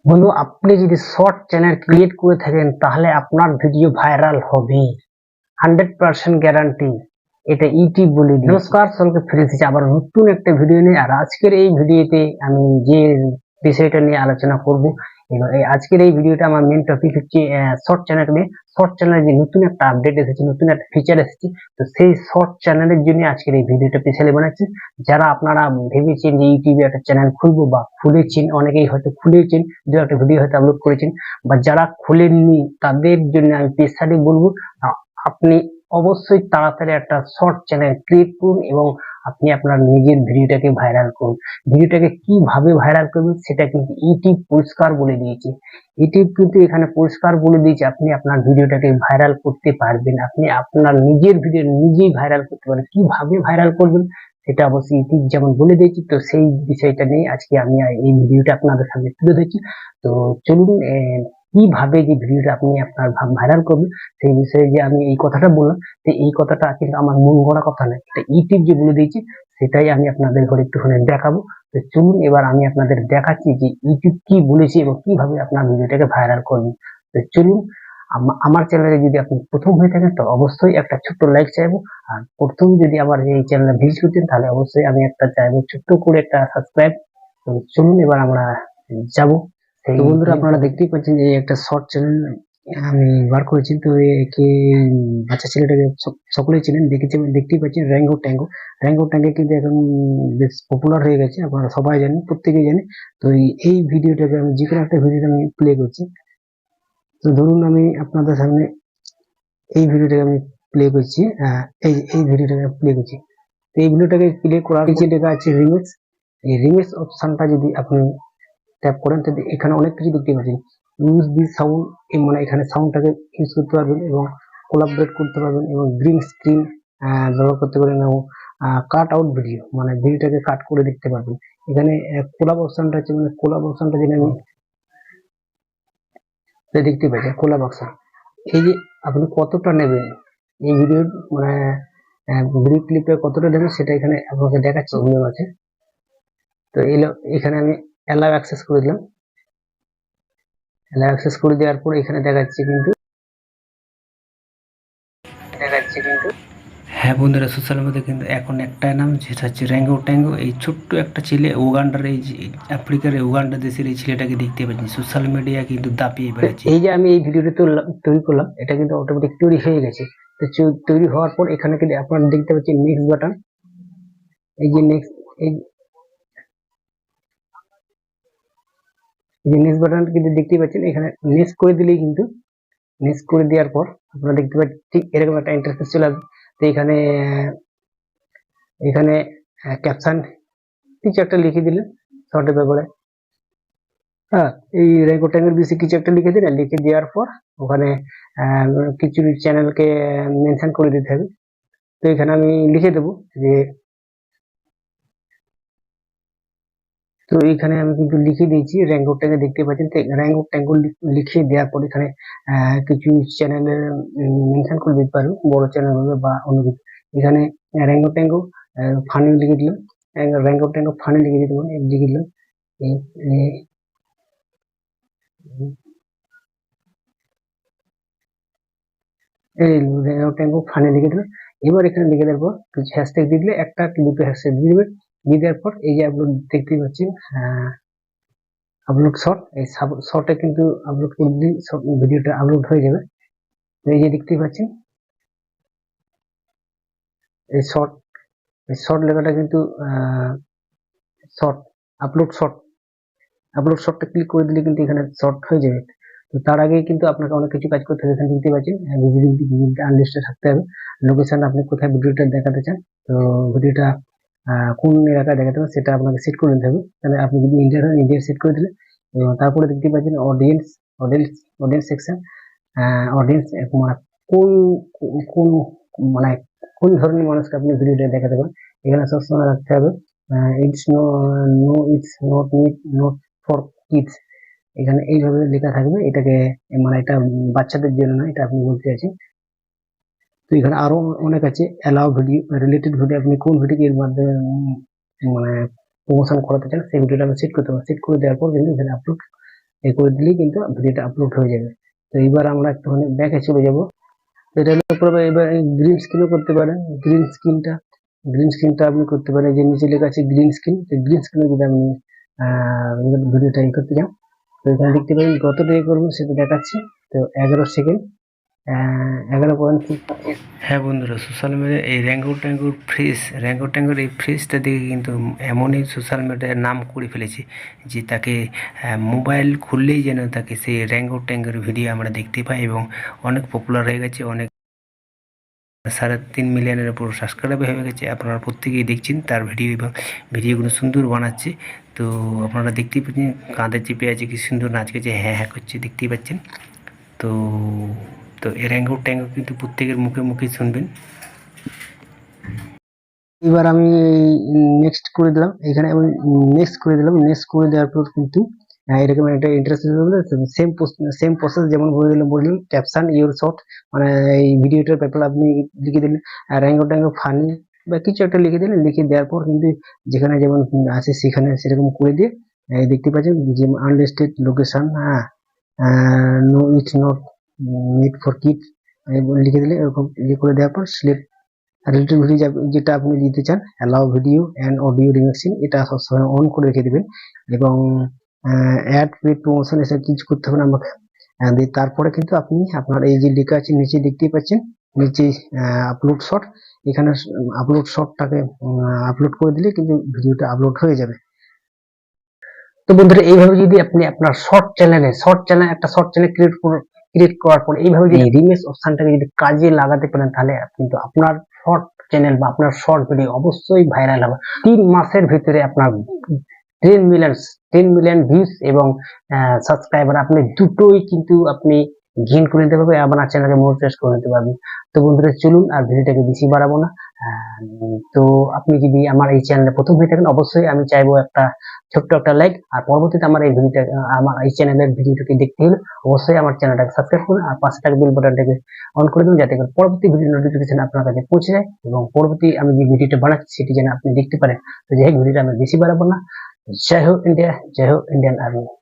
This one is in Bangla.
বন্ধু, আপনি যদি শর্ট চ্যানেল ক্রিয়েট করে থাকেন তাহলে আপনার ভিডিও ভাইরাল হবে 100% গ্যারান্টি। এটা ইউটিউব বলে দিয়েছে। নমস্কার, সকলকে ফিরে এসেছি আবার নতুন একটা ভিডিও নিয়ে। আর আজকের এই ভিডিওতে আমি যে বিষয়টা নিয়ে আলোচনা করব, এবার আজকের এই ভিডিওটা আমার মেন টপিক হচ্ছে শর্ট চ্যানেল নিয়ে। শর্ট চ্যানেলে যে নতুন একটা আপডেট এসেছে, নতুন একটা ফিচার এসেছে, তো সেই শর্ট চ্যানেলের জন্য আজকের এই ভিডিওটা স্পেশালি বানাচ্ছি। যারা আপনারা ভেবেছেন যে ইউটিউবে একটা চ্যানেল খুলবো বা খুলেছেন, অনেকেই হয়তো খুলেছেন, দু একটা ভিডিও হয়তো আপলোড করেছেন, বা যারা খুলেননি তাদের জন্য আমি স্পেশালি বলবো আপনি অবশ্যই তাড়াতাড়ি একটা শর্ট চ্যানেল ক্রিয়েট করুন এবং আপনি আপনার নিজের ভিডিওটাকে ভাইরাল করুন। ভিডিওটাকে কিভাবে ভাইরাল করবেন সেটা কিন্তু ইউটিউব পরিষ্কার বলে দিয়েছে। ইউটিউব কিন্তু এখানে পরিষ্কার বলে দিয়েছে আপনি আপনার ভিডিওটাকে ভাইরাল করতে পারবেন। আপনি আপনার নিজের ভিডিও নিজেই ভাইরাল করতে পারেন। কিভাবে ভাইরাল করবেন সেটা অবশ্যই ইউটিউব যেমন বলে দিয়েছি, তো সেই বিষয়টা নিয়ে আজকে আমি এই ভিডিওটা আপনাদের সামনে তুলে ধরছি। তো চলুন, কিভাবে যে ভিডিওটা আপনি আপনার ভাইরাল করবেন সেই বিষয়ে যে আমি এই কথাটা বললাম, তো এই কথাটা কিন্তু আমার মন গড়া কথা নয়, এটা ইউটিউব যে বলে দিয়েছে সেটাই আমি আপনাদের ঘরে একটুখানি দেখাবো। তো চলুন এবার আমি আপনাদের দেখাচ্ছি যে ইউটিউব কি বলেছে এবং কিভাবে আপনার ভিডিওটাকে ভাইরাল করবেন। তো চলুন, আমার চ্যানেলে যদি আপনি প্রথম হয়ে থাকেন তো অবশ্যই একটা ছোট্ট লাইক চাইবো। আর প্রথম যদি আমার এই চ্যানেলে ভিজিট করতেন তাহলে অবশ্যই আমি একটা চাইবো ছোট্ট করে একটা সাবস্ক্রাইব। তো চলুন এবার আমরা যাবো। তো বন্ধুরা, আপনারা দেখতেই পাচ্ছেন যে একটা শর্ট চ্যানেল আমি বার করেছি। তো একে বাচ্চা ছেলেটাকে সকলেই চিনেন, দেখতেই পাচ্ছেন র্যাঙ্গো ট্যাঙ্গো। র্যাঙ্গো ট্যাঙ্গো কিন্তু এখন বেশ পপুলার হয়ে গেছে, আপনারা সবাই জানেন, প্রত্যেকেই জানে। তো এই ভিডিওটাকে আমি যে কোনো একটা ভিডিওটা আমি প্লে করছি। তো ধরুন আমি আপনাদের সামনে এই ভিডিওটাকে আমি প্লে করছি, এই ভিডিওটাকে প্লে করছি। তো এই ভিডিওটাকে প্লে করার নিচে লেখা আছে রিমিক্স। এই রিমিক্স অপশনটা যদি আপনি ট্যাপ করেন তো এখানে অনেক কিছু দেখতে পাচ্ছেন। ইউজ দি সাউন্ড, মানে এখানে সাউন্ডটাকে ইউজ করতে পারবেন এবং কোলাবরেট করতে পারবেন এবং গ্রিন স্ক্রিন ব্যবহার করতে পারেন এবং কাট আউট ভিডিও, মানে ভিডিওটাকে কাট করে দেখতে পারবেন। এখানে কোলাব অপশনটা আছে, মানে কোলাব অপশনটা যদি আমি দেখতে পাচ্ছি কোলাব অপশন। এই যে আপনি কতটা নেবেন এই ভিডিওর, মানে ভিডিও ক্লিপে কতটা নেবেন সেটা এখানে আপনাকে দেখাচ্ছি নিয়ম আছে। তো এখানে আমি অ্যালাউ অ্যাক্সেস করে দিলাম। অ্যালাউ অ্যাক্সেস করে দেওয়ার পর এখানে দেখাচ্ছে কিন্তু হ্যাঁ বন্ধুরা, সোশ্যাল মিডিয়া কিন্তু এখন একটাই নাম, যেটা হচ্ছে র্যাঙ্গো ট্যাঙ্গো। এই ছোট্ট একটা ছেলে উগান্ডার, এই যে আফ্রিকার উগান্ডা দেশের এই ছেলেটাকে দেখতে পাচ্ছি সোশ্যাল মিডিয়া কিন্তু দাপিয়ে বেড়াচ্ছে। এই যে আমি এই ভিডিওটা তৈরি করলাম, এটা কিন্তু অটোমেটিক তৈরি হয়ে গেছে। তো তৈরি হওয়ার পর এখানে কিন্তু আপনারা দেখতে পাচ্ছেন নেক্সট বাটন। এই যে নেক্সট, এই যে নেক্সট বাটন কিন্তু দেখতেই পাচ্ছেন। এখানে নেক্সট করে দিলেই কিন্তু, নেক্সট করে দেওয়ার পর আপনারা দেখতে পাচ্ছেন ঠিক এরকম একটা ইন্টারফেস চলে আসবে। তো এখানে এখানে ক্যাপশন কিছু একটা লিখে দিলেন শর্টের ব্যাপারে। হ্যাঁ, এই র্যাঙ্গো ট্যাঙ্গের বিষয়ে কিছু একটা লিখে দিলেন। লিখে দেওয়ার পর ওখানে কিছু চ্যানেলকে মেনশন করে দিতে হবে। তো এখানে আমি লিখে দেবো যে, তো এখানে আমি কিন্তু লিখে দিয়েছি র্যাঙ্গো ট্যাঙ্গো, দেখতে পাচ্ছেন। তো র্যাঙ্গো ট্যাঙ্গো লিখে দেওয়ার পর এখানে কিছু চ্যানেলের মেনশন করে দিতে পারবো, বড় চ্যানেল হবে বা অন্য কিছু। এখানে র্যাঙ্গো ট্যাঙ্গো ফানি লিখে দিলাম, র্যাঙ্গো ট্যাঙ্গো ফানি লিখে দিতে পারেন, লিখে দিলাম। এই র্যাঙ্গো ট্যাঙ্গো ফানি লিখে দিলাম। এবার এখানে লিখে দেওয়ার পর কিছু হ্যাশট্যাগ দিয়ে দিলে, একটা কি দুটো হ্যাশট্যাগ দিয়ে দেবেন। দিয়ে দেওয়ার পর এই যে আপলোড দেখতেই পাচ্ছেন আপলোড শর্ট, এই শর্টে কিন্তু আপলোড করে দিন, ভিডিওটা আপলোড হয়ে যাবে। এই যে দেখতেই পাচ্ছেন এই শর্ট, এই শর্ট লেখাটা কিন্তু শর্ট আপলোড শর্ট, আপলোড শর্টটা ক্লিক করে দিলে কিন্তু এখানে শর্ট হয়ে যাবে। তো তার আগে কিন্তু আপনাকে অনেক কিছু কাজ করতে হবে। এখানে দেখতে পাচ্ছেন ভিজিবিলিটি আনলিস্টেড থাকতে হবে, লোকেশন আপনি কোথায় ভিডিওটা দেখাতে চান, তো ভিডিওটা কোন এলাকায় দেখাতে হবে সেটা আপনাকে সেট করে নিতে হবে। তাহলে আপনি যদি ইন্ডিয়ার হন ইন্ডিয়া সেট করে দিলে, তারপরে দেখতে পাচ্ছেন অডিয়েন্স, অডিয়েন্স সেকশন, অডিয়েন্স মানে কোন কোন মানে কোন ধরনের মানুষকে আপনি ভিডিওটা দেখাতে পারেন এখানে সবসময় রাখতে হবে। It's it's not for kids, এখানে এইভাবে লেখা থাকবে। এটাকে মানে এটা বাচ্চাদের জন্য না, এটা আপনি বলতে চাইছেন। তো এখানে আরো অনেক আছে, অ্যালাউ ভিডিও, রিলেটেড ভিডিও, আপনি কোন ভিডিও এর মাধ্যমে মানে প্রমোশন করাতে চান সেই ভিডিওটা আমি সেট করতে পারবো। সেট করে দেওয়ার পর কিন্তু এখানে আপলোড এই করে দিলেই কিন্তু ভিডিওটা আপলোড হয়ে যাবে। তো এইবার আমরা একটুখানি ব্যাকে চলে যাব। এটা হলো পুরো এবার গ্রিন স্ক্রিনও করতে পারেন। গ্রিন স্ক্রিনটা আপনি করতে পারেন, যে নিচে লেখা আছে গ্রিন স্ক্রিন। তো গ্রিন স্ক্রিনে যদি আপনি ভিডিওটা করতে চান, তো এখানে দেখতে পারেন কতটা করবেন সেটা দেখাচ্ছে। তো 11 সেকেন্ড 11.6। হ্যাঁ বন্ধুরা, সোশ্যাল মিডিয়া এই র্যাঙ্গো ট্যাঙ্গোর এই ফ্রিজটা দেখে কিন্তু এমনই সোশ্যাল মিডিয়ার নাম করে ফেলেছে যে তাকে মোবাইল খুললেই যেন তাকে সেই র্যাঙ্গো ট্যাঙ্গোর ভিডিও আমরা দেখতে পাই এবং অনেক পপুলার হয়ে গেছে। অনেক 3.5 মিলিয়নের উপর সাবস্ক্রাইবার হয়ে গেছে। আপনারা প্রত্যেকেই দেখছেন তার ভিডিও এবং ভিডিওগুলো সুন্দর বানাচ্ছে। তো আপনারা দেখতেই পাচ্ছেন কাঁধে চেপে আছে, কি সুন্দর নাচ করছে, হ্যাঁ হ্যাঁ করছে, দেখতেই পাচ্ছেন। তো তো এই র্যাঙ্গো ট্যাঙ্গো কিন্তু প্রত্যেকের মুখে মুখে শুনবেন। এবার আমি নেক্সট করে দিলাম, এখানে আমি নেক্সট করে দিলাম। নেক্সট করে দেওয়ার পর কিন্তু এরকম একটা ইন্টারেস্ট সেম প্রসেস যেমন বললাম ক্যাপশন ইউর শর্ট, মানে এই ভিডিওটার ব্যাপারে আপনি লিখে দিলেন র্যাঙ্গো ট্যাঙ্গো ফানি বা কিছু একটা লিখে দিলেন। লিখে দেওয়ার পর কিন্তু যেখানে যেমন আছে সেখানে সেরকম করে দিয়ে দেখতে পাচ্ছেন যে আনলিস্টেড লোকেশন, হ্যাঁ, no it's not made for kids লিখে দিলে এরকম ইয়ে করে দেওয়ার পর সিলেক্ট রিলেটেড ভিডিও যেটা আপনি দিতে চান, allow video and audio remixing, এটা সবসময় অন করে রেখে দেবেন। এবং অ্যাড পেড প্রমোশন এসব কিছু করতে হবে না আমাকে। দিয়ে তারপরে কিন্তু আপনি আপনার এই যে লেখা আছে নিচে দেখতেই পাচ্ছেন, নিচে আপলোড শর্ট, এখানে আপলোড শর্টটাকে আপলোড করে দিলে কিন্তু ভিডিওটা আপলোড হয়ে যাবে। তো বন্ধুরা, এইভাবে যদি আপনি আপনার শর্ট চ্যানেল ক্রিয়েট করার পর এইভাবে যদি রিমেক্স অপশনটাকে যদি কাজে লাগাতে পারেন, তাহলে কিন্তু আপনার শর্ট চ্যানেল বা আপনার শর্ট ভিডিও অবশ্যই ভাইরাল হবে। 3 মাসের ভিতরে আপনার 10 মিলিয়ন ভিউজ এবং সাবস্ক্রাইবার আপনি দুটোই কিন্তু আপনি গেইন করে নিতে পারবেন, আপনার চ্যানেলকে মনিটাইজ করে নিতে পারবেন। তো বন্ধুরা চলুন আর ভিডিওটাকে বেশি বাড়াবো না। তো আপনি যদি আমার এই চ্যানেলে প্রথম হয়ে থাকেন, অবশ্যই আমি চাইবো একটা ছোট্ট একটা লাইক, আর পরবর্তীতে আমার এই ভিডিওটা আমার এই চ্যানেলের ভিডিওটাকে দেখতে হলে অবশ্যই আমার চ্যানেলটাকে সাবস্ক্রাইব করুন আর পাশে থাকা বেল বাটনটাকে অন করে দিন, যাতে করে পরবর্তী ভিডিও নোটিফিকেশন আপনার কাছে পৌঁছে যায় এবং পরবর্তী আমি যে ভিডিওটা বানাচ্ছি সেটি যেন আপনি দেখতে পারেন। তো যাই হোক, ভিডিওটা আমি বেশি বাড়াবো না। জয় হোক ইন্ডিয়া, জয় হোক ইন্ডিয়ান আর্মি।